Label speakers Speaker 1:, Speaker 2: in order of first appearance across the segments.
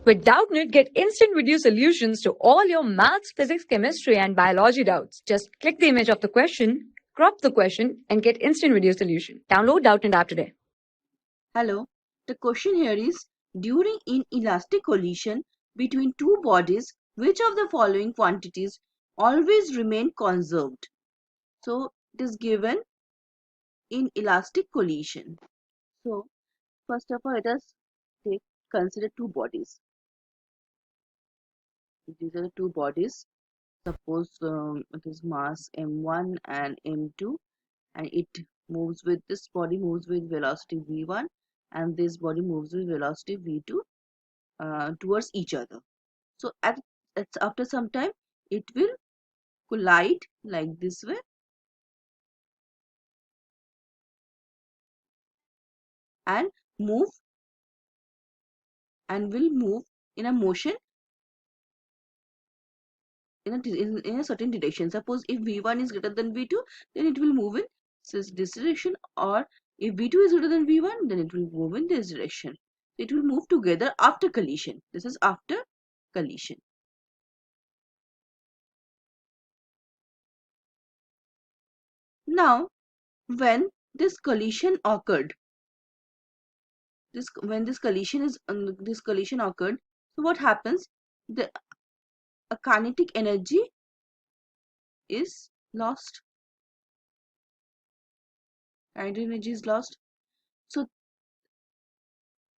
Speaker 1: With Doubtnut, get instant video solutions to all your maths, physics, chemistry, and biology doubts. Just click the image of the question, crop the question, and get instant video solution. Download Doubtnut app today.
Speaker 2: Hello, the question here is, during inelastic collision between two bodies, which of the following quantities always remain conserved? So it is given inelastic collision. So first of all, let us consider two bodies. These are the two bodies. Suppose it is mass m1 and m2, and this body moves with velocity v1, and this body moves with velocity v2 towards each other. So after some time, it will collide like this way, and will move in a motion in a certain direction. Suppose if v1 is greater than v2, then it will move in this direction, or if v2 is greater than v1, then it will move in this direction. It will move together after collision. This is after collision. Now, when this collision occurred, when this collision occurred, so what happens? A kinetic energy is lost. Kinetic energy is lost. So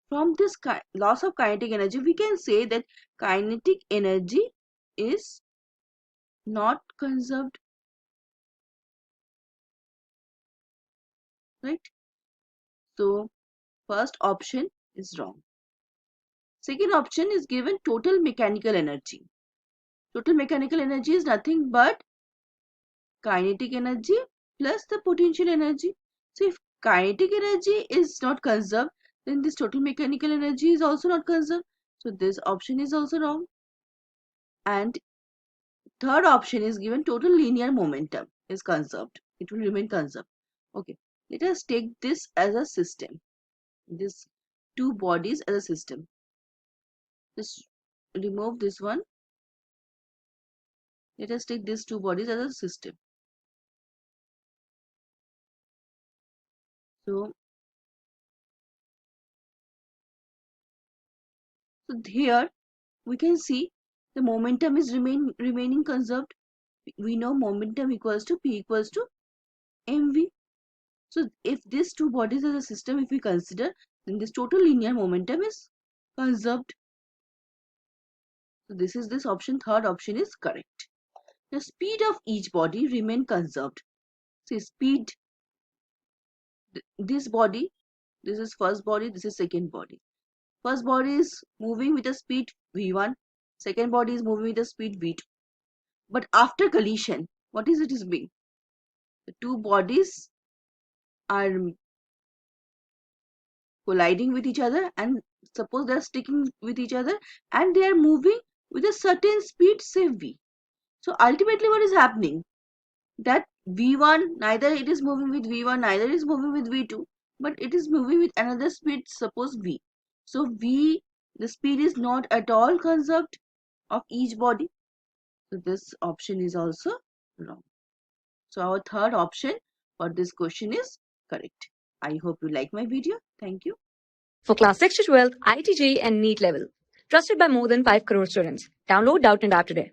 Speaker 2: from this loss of kinetic energy, we can say that kinetic energy is not conserved, right? So first option is wrong. Second option is given total mechanical energy. Total mechanical energy is nothing but kinetic energy plus the potential energy. So if kinetic energy is not conserved, then this total mechanical energy is also not conserved. So this option is also wrong. And third option is given total linear momentum is conserved. It will remain conserved. Okay, let us take this as a system. This two bodies as a system. Just remove this one. Let us take these two bodies as a system. So here we can see the momentum is remaining conserved. We know momentum equals to P equals to mv. So if these two bodies as a system, if we consider, then this total linear momentum is conserved. So this option, third option is correct. The speed of each body remain conserved. See, speed, this body, this is first body, this is second body. First body is moving with a speed v1, second body is moving with a speed v2. But after collision, what is it is being? The two bodies are colliding with each other, and suppose they are sticking with each other, and they are moving with a certain speed, say v. So ultimately what is happening? That v1, neither it is moving with v1, neither is moving with v2, but it is moving with another speed, suppose v. So v, the speed is not at all conserved of each body. So this option is also wrong. So our third option for this question is correct. I hope you like my video. Thank you.
Speaker 1: For class 6 to 12, ITG and NEET level. Trusted by more than 5 crore students. Download Doubtnut app today.